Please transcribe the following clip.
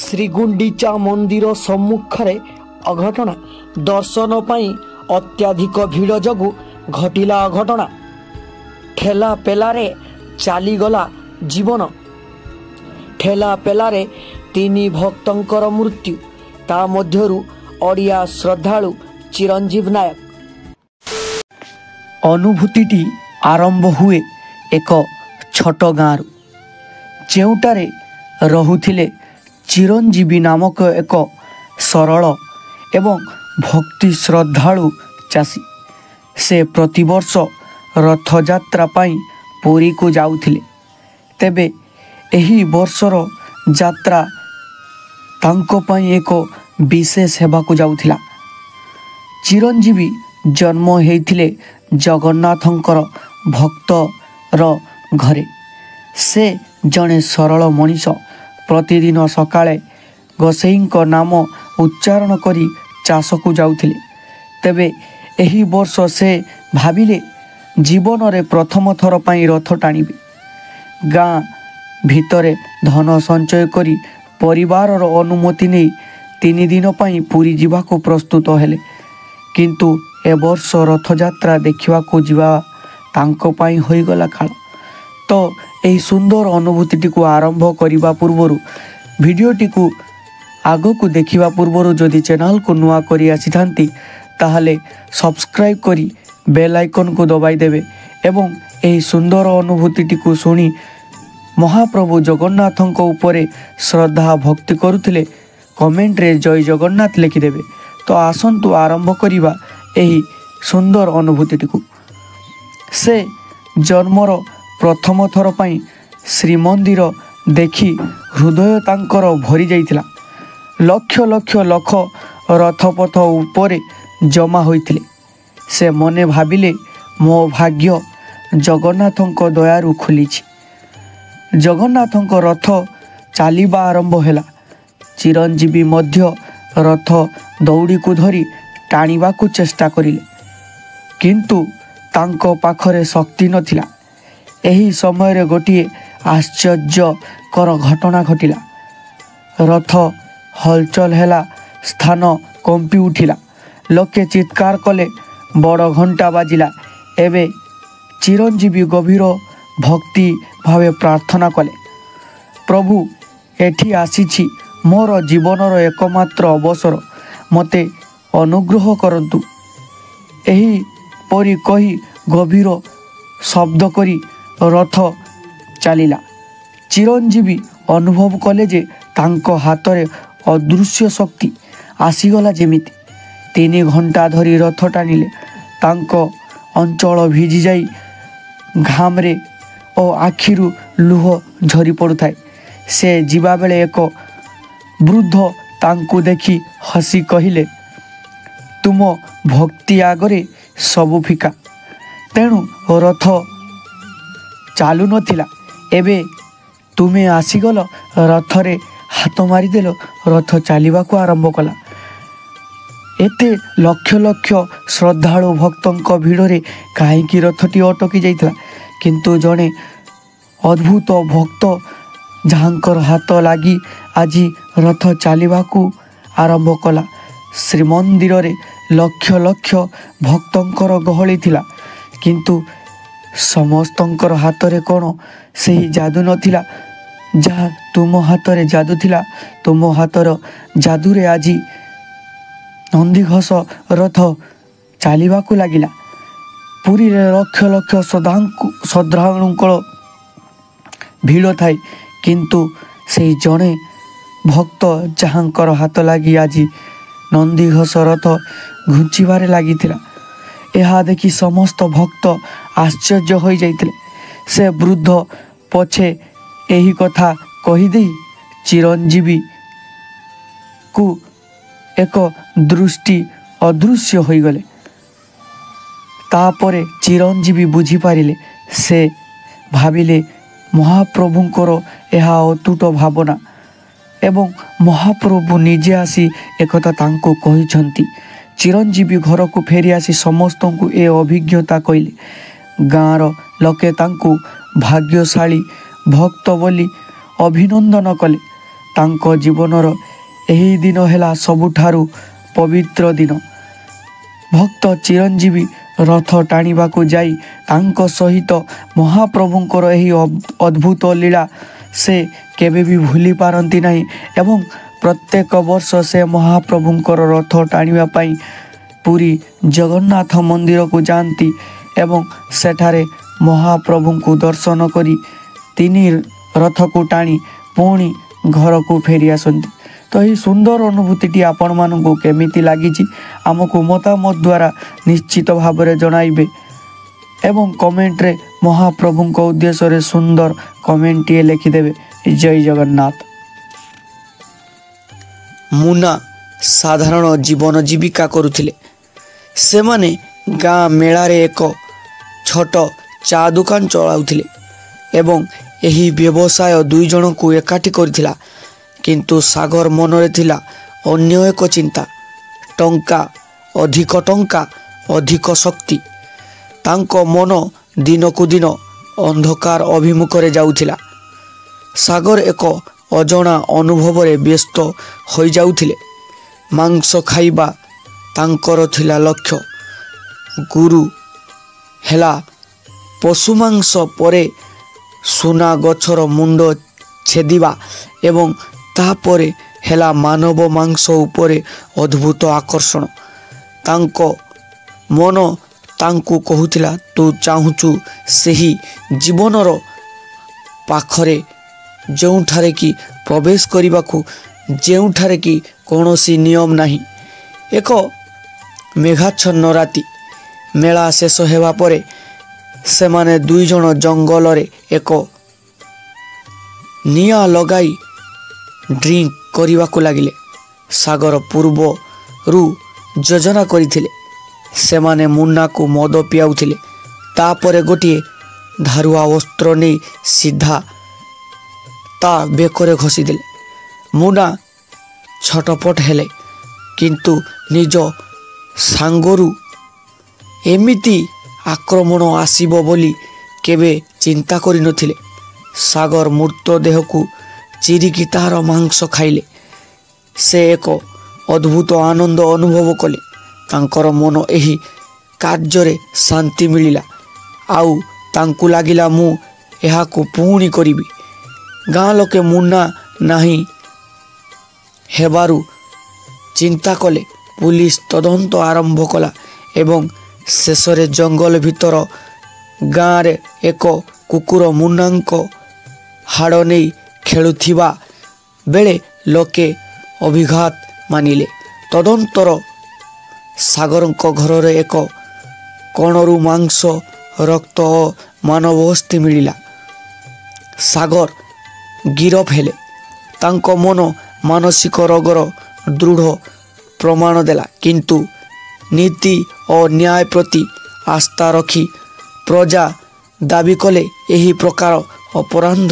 ଶ୍ରୀଗୁଣ୍ଡିଚା ମନ୍ଦିର ସମ୍ମୁଖରେ ଅଘଟଣା। ଦର୍ଶନ ପାଇଁ ଅତ୍ୟଧିକ ଭିଡ଼ ଯୋଗୁଁ ଘଟିଲା ଅଘଟଣା। ଠେଲା ପେଲାରେ ଚାଲିଗଲା ଜୀବନ। ଠେଲା ପେଲାରେ 3 ଭକ୍ତଙ୍କର ମୃତ୍ୟୁ। ତା ମଧ୍ୟରୁ ଓଡ଼ିଆ ଶ୍ରଦ୍ଧାଳୁ ଚିରଞ୍ଜୀବ ନାୟକ। ଅନୁଭୂତିଟି ଆରମ୍ଭ ହୁଏ ଏକ ଛୋଟ ଗାଁରୁ, ଯେଉଁଠାରେ ରହୁଥିଲେ ଚିରଞ୍ଜୀବୀ ନାମକ ଏକ ସରଳ ଏବଂ ଭକ୍ତି ଶ୍ରଦ୍ଧାଳୁ ଚାଷୀ। ସେ ପ୍ରତିବର୍ଷ ରଥଯାତ୍ରା ପାଇଁ ପୁରୀକୁ ଯାଉଥିଲେ। ତେବେ ଏହି ବର୍ଷର ଯାତ୍ରା ତାଙ୍କ ପାଇଁ ଏକ ବିଶେଷ ହେବାକୁ ଯାଉଥିଲା। ଚିରଞ୍ଜୀବୀ ଜନ୍ମ ହେଇଥିଲେ ଜଗନ୍ନାଥଙ୍କର ଭକ୍ତର ଘରେ। ସେ ଜଣେ ସରଳ ମଣିଷ। ପ୍ରତିଦିନ ସକାଳେ ଗୋସାଇଁଙ୍କ ନାମ ଉଚ୍ଚାରଣ କରି ଚାଷକୁ ଯାଉଥିଲେ। ତେବେ ଏହି ବର୍ଷ ସେ ଭାବିଲେ ଜୀବନରେ ପ୍ରଥମ ଥର ପାଇଁ ରଥ ଟାଣିବେ। ଗାଁ ଭିତରେ ଧନ ସଞ୍ଚୟ କରି ପରିବାରର ଅନୁମତି ନେଇ 3 ଦିନ ପାଇଁ ପୁରୀ ଯିବାକୁ ପ୍ରସ୍ତୁତ ହେଲେ। କିନ୍ତୁ ଏ ବର୍ଷ ରଥଯାତ୍ରା ଦେଖିବାକୁ ଯିବା ତାଙ୍କ ପାଇଁ ହୋଇଗଲା କାଳ। ତ ଏହି ସୁନ୍ଦର ଅନୁଭୂତିଟିକୁ ଆରମ୍ଭ କରିବା ପୂର୍ବରୁ, ଭିଡ଼ିଓଟିକୁ ଆଗକୁ ଦେଖିବା ପୂର୍ବରୁ ଯଦି ଚ୍ୟାନେଲକୁ ନୂଆ କରି ଆସିଥାନ୍ତି ତାହେଲେ ସବସ୍କ୍ରାଇବ୍ କରି ବେଲ୍ ଆଇକନ୍କୁ ଦବାଇ ଦେବେ ଏବଂ ଏହି ସୁନ୍ଦର ଅନୁଭୂତିଟିକୁ ଶୁଣି ମହାପ୍ରଭୁ ଜଗନ୍ନାଥଙ୍କ ଉପରେ ଶ୍ରଦ୍ଧା ଭକ୍ତି କରୁଥିଲେ କମେଣ୍ଟରେ ଜୟ ଜଗନ୍ନାଥ ଲେଖିଦେବେ। ତ ଆସନ୍ତୁ ଆରମ୍ଭ କରିବା ଏହି ସୁନ୍ଦର ଅନୁଭୂତିଟିକୁ। ସେ ଜନ୍ମର ପ୍ରଥମ ଥର ପାଇଁ ଶ୍ରୀମନ୍ଦିର ଦେଖି ହୃଦୟ ତାଙ୍କର ଭରି ଯାଇଥିଲା। ଲକ୍ଷ ଲକ୍ଷ ଲୋକ ରଥପଥ ଉପରେ ଜମା ହୋଇଥିଲେ। ସେ ମନେ ଭାବିଲେ, ମୋ ଭାଗ୍ୟ ଜଗନ୍ନାଥଙ୍କ ଦୟାରୁ ଖୋଲିଛି। ଜଗନ୍ନାଥଙ୍କ ରଥ ଚାଲିବା ଆରମ୍ଭ ହେଲା। ଚିରଞ୍ଜୀବୀ ମଧ୍ୟ ରଥ ଦଉଡ଼ିକୁ ଧରି ଟାଣିବାକୁ ଚେଷ୍ଟା କରିଲେ, କିନ୍ତୁ ତାଙ୍କ ପାଖରେ ଶକ୍ତି ନଥିଲା। ଏହି ସମୟରେ ଗୋଟିଏ ଆଶ୍ଚର୍ଯ୍ୟକର ଘଟଣା ଘଟିଲା। ରଥ ହଲଚଲ ହେଲା, ସ୍ଥାନ କମ୍ପି ଉଠିଲା। ଲୋକେ ଚିତ୍କାର କଲେ, ବଡ଼ ଘଣ୍ଟା ବାଜିଲା। ଏବେ ଚିରଞ୍ଜୀବୀ ଗଭୀର ଭକ୍ତି ଭାବେ ପ୍ରାର୍ଥନା କଲେ, ପ୍ରଭୁ, ଏଠି ଆସିଛି ମୋର ଜୀବନର ଏକମାତ୍ର ଅବସର, ମୋତେ ଅନୁଗ୍ରହ କରନ୍ତୁ। ଏହିପରି କହି ଗଭୀର ଶବ୍ଦ କରି ରଥ ଚାଲିଲା। ଚିରଞ୍ଜୀବୀ ଅନୁଭବ କଲେ ଯେ ତାଙ୍କ ହାତରେ ଅଦୃଶ୍ୟ ଶକ୍ତି ଆସିଗଲା ଯେମିତି। 3 ଘଣ୍ଟା ଧରି ରଥ ଟାଣିଲେ। ତାଙ୍କ ଅଞ୍ଚଳ ଭିଜିଯାଇ ଘାମରେ ଓ ଆଖିରୁ ଲୁହ ଝରି ପଡ଼ୁଥାଏ। ସେ ଯିବାବେଳେ ଏକ ବୃଦ୍ଧ ତାଙ୍କୁ ଦେଖି ହସି କହିଲେ, ତୁମ ଭକ୍ତି ଆଗରେ ସବୁ ଫିକା। ତେଣୁ ରଥ ଚାଲୁନଥିଲା, ଏବେ ତୁମେ ଆସିଗଲ, ରଥରେ ହାତ ମାରିଦେଲ, ରଥ ଚାଲିବାକୁ ଆରମ୍ଭ କଲା। ଏତେ ଲକ୍ଷ ଲକ୍ଷ ଶ୍ରଦ୍ଧାଳୁ ଭକ୍ତଙ୍କ ଭିଡ଼ରେ କାହିଁକି ରଥଟି ଅଟକି ଯାଇଥିଲା? କିନ୍ତୁ ଜଣେ ଅଦ୍ଭୁତ ଭକ୍ତ, ଯାହାଙ୍କର ହାତ ଲାଗି ଆଜି ରଥ ଚାଲିବାକୁ ଆରମ୍ଭ କଲା। ଶ୍ରୀମନ୍ଦିରରେ ଲକ୍ଷ ଲକ୍ଷ ଭକ୍ତଙ୍କର ଗହଳି ଥିଲା, କିନ୍ତୁ ସମସ୍ତଙ୍କର ହାତରେ କ'ଣ ସେହି ଯାଦୁ ନଥିଲା ଯାହା ତୁମ ହାତରେ ଯାଦୁ ଥିଲା? ତୁମ ହାତର ଯାଦୁରେ ଆଜି ନନ୍ଦିଘୋଷ ରଥ ଚାଲିବାକୁ ଲାଗିଲା। ପୁରୀରେ ଲକ୍ଷ ଲକ୍ଷ ଶ୍ରଦ୍ଧାଳୁଙ୍କର ଭିଡ଼ ଥାଏ, କିନ୍ତୁ ସେହି ଜଣେ ଭକ୍ତ ଯାହାଙ୍କର ହାତ ଲାଗି ଆଜି ନନ୍ଦିଘୋଷ ରଥ ଘୁଞ୍ଚିବାରେ ଲାଗିଥିଲା। ଏହା ଦେଖି ସମସ୍ତ ଭକ୍ତ ଆଶ୍ଚର୍ଯ୍ୟ ହୋଇଯାଇଥିଲେ। ସେ ବୃଦ୍ଧ ପଛେ ଏହି କଥା କହିଦେଇ ଚିରଞ୍ଜୀବୀକୁ ଏକ ଦୃଷ୍ଟି ଅଦୃଶ୍ୟ ହୋଇଗଲେ। ତାପରେ ଚିରଞ୍ଜୀବୀ ବୁଝିପାରିଲେ। ସେ ଭାବିଲେ ମହାପ୍ରଭୁଙ୍କର ଏହା ଅତୁଟ ଭାବନା ଏବଂ ମହାପ୍ରଭୁ ନିଜେ ଆସି ଏକଥା ତାଙ୍କୁ କହିଛନ୍ତି। ଚିରଞ୍ଜୀବୀ ଘରକୁ ଫେରି ଆସି ସମସ୍ତଙ୍କୁ ଏ ଅଭିଜ୍ଞତା କହିଲେ। ଗାଁର ଲୋକେ ତାଙ୍କୁ ଭାଗ୍ୟଶାଳୀ ଭକ୍ତ ବୋଲି ଅଭିନନ୍ଦନ କଲେ। ତାଙ୍କ ଜୀବନର ଏହି ଦିନ ହେଲା ସବୁଠାରୁ ପବିତ୍ର ଦିନ। ଭକ୍ତ ଚିରଞ୍ଜୀବୀ ରଥ ଟାଣିବାକୁ ଯାଇ ତାଙ୍କ ସହିତ ମହାପ୍ରଭୁଙ୍କର ଏହି ଅଦ୍ଭୁତ ଲୀଳା ସେ କେବେ ବି ଭୁଲି ପାରନ୍ତି ନାହିଁ ଏବଂ ପ୍ରତ୍ୟେକ ବର୍ଷ ସେ ମହାପ୍ରଭୁଙ୍କର ରଥ ଟାଣିବା ପାଇଁ ପୁରୀ ଜଗନ୍ନାଥ ମନ୍ଦିରକୁ ଯାଆନ୍ତି ଏବଂ ସେଠାରେ ମହାପ୍ରଭୁଙ୍କୁ ଦର୍ଶନ କରି ତିନି ରଥକୁ ଟାଣି ପୁଣି ଘରକୁ ଫେରି ଆସନ୍ତି। ତ ଏହି ସୁନ୍ଦର ଅନୁଭୂତିଟି ଆପଣମାନଙ୍କୁ କେମିତି ଲାଗିଛି ଆମକୁ ମତାମତ ଦ୍ୱାରା ନିଶ୍ଚିତ ଭାବରେ ଜଣାଇବେ ଏବଂ କମେଣ୍ଟରେ ମହାପ୍ରଭୁଙ୍କ ଉଦ୍ଦେଶ୍ୟରେ ସୁନ୍ଦର କମେଣ୍ଟଟିଏ ଲେଖିଦେବେ। ଜୟ ଜଗନ୍ନାଥ। ମୁନା ସାଧାରଣ ଜୀବନ ଜୀବିକା କରୁଥିଲେ। ସେମାନେ ଗାଁ ମେଳାରେ ଏକ ଛୋଟ ଚା ଦୋକାନ ଚଳାଉଥିଲେ ଏବଂ ଏହି ବ୍ୟବସାୟ ଦୁଇ ଜଣଙ୍କୁ ଏକାଠି କରିଥିଲା। କିନ୍ତୁ ସାଗର ମନରେ ଥିଲା ଅନ୍ୟ ଏକ ଚିନ୍ତା, ଟଙ୍କା, ଅଧିକ ଶକ୍ତି। ତାଙ୍କ ମନ ଦିନକୁ ଦିନ ଅନ୍ଧକାର ଅଭିମୁଖରେ ଯାଉଥିଲା। ସାଗର ଏକ ଅଜଣା ଅନୁଭବରେ ବ୍ୟସ୍ତ ହୋଇଯାଉଥିଲେ। ମାଂସ ଖାଇବା ତାଙ୍କର ଥିଲା ଲକ୍ଷ୍ୟ। ଗୁରୁ ହେଲା ପଶୁ ମାଂସ ପରେ ସୁନା ଗଛର ମୁଣ୍ଡ ଛେଦିବା ଏବଂ ତାପରେ ହେଲା ମାନବ ମାଂସ ଉପରେ ଅଦ୍ଭୁତ ଆକର୍ଷଣ। ତାଙ୍କ ମନ ତାଙ୍କୁ କହୁଥିଲା, ତୁ ଚାହୁଁଛୁ ସେହି ଜୀବନର ପାଖରେ ଯେଉଁଠାରେ କି ପ୍ରବେଶ କରିବାକୁ, ଯେଉଁଠାରେ କି କୌଣସି ନିୟମ ନାହିଁ। ଏକ ମେଘାଚ୍ଛନ୍ନ ରାତି। ମେଳା ଶେଷ ହେବା ପରେ ସେମାନେ ଦୁଇ ଜଣ ଜଙ୍ଗଲରେ ଏକ ନିଆଁ ଲଗାଇ ଡ୍ରିଙ୍କ କରିବାକୁ ଲାଗିଲେ। ସାଗର ପୂର୍ବରୁ ଯୋଜନା କରିଥିଲେ। ସେମାନେ ମୁନାକୁ ମଦ ପିଆଉଥିଲେ, ତାପରେ ଗୋଟିଏ ଧାରୁଆ ଅସ୍ତ୍ର ନେଇ ସିଧା ତା ବେକରେ ଘଷିଦେଲେ। ମୁନା ଛଟପଟ ହେଲେ କିନ୍ତୁ ନିଜ ସାଙ୍ଗରୁ ଏମିତି ଆକ୍ରମଣ ଆସିବ ବୋଲି କେବେ ଚିନ୍ତା କରିନଥିଲେ। ସାଗର ମୃତଦେହକୁ ଚିରିକି ତାହାର ମାଂସ ଖାଇଲେ। ସେ ଏକ ଅଦ୍ଭୁତ ଆନନ୍ଦ ଅନୁଭବ କଲେ। ତାଙ୍କର ମନ ଏହି କାର୍ଯ୍ୟରେ ଶାନ୍ତି ମିଳିଲା। ଆଉ ତାଙ୍କୁ ଲାଗିଲା, ମୁଁ ଏହାକୁ ପୁଣି କରିବି। ଗାଁ ଲୋକେ ମୁନା ନାହିଁ ହେବାରୁ ଚିନ୍ତା କଲେ। ପୁଲିସ ତଦନ୍ତ ଆରମ୍ଭ କଲା ଏବଂ ଶେଷରେ ଜଙ୍ଗଲ ଭିତର ଗାଁରେ ଏକ କୁକୁର ମୁନାଙ୍କ ହାଡ଼ ନେଇ ଖେଳୁଥିବା ବେଳେ ଲୋକେ ଅଭିଘାତ ମାନିଲେ। ତଦନ୍ତର ସାଗରଙ୍କ ଘରରେ ଏକ କଣରୁ ମାଂସ, ରକ୍ତ ଓ ମାନବ ଅସ୍ଥି ମିଳିଲା। ସାଗର ଗିରଫ ହେଲେ। ତାଙ୍କ ମନ ମାନସିକ ରୋଗର ଦୃଢ଼ ପ୍ରମାଣ ଦେଲା। କିନ୍ତୁ ନୀତି ଓ ନ୍ୟାୟ ପ୍ରତି ଆସ୍ଥା ରଖି ପ୍ରଜା ଦାବି କଲେ ଏହି ପ୍ରକାର ଅପରାଧ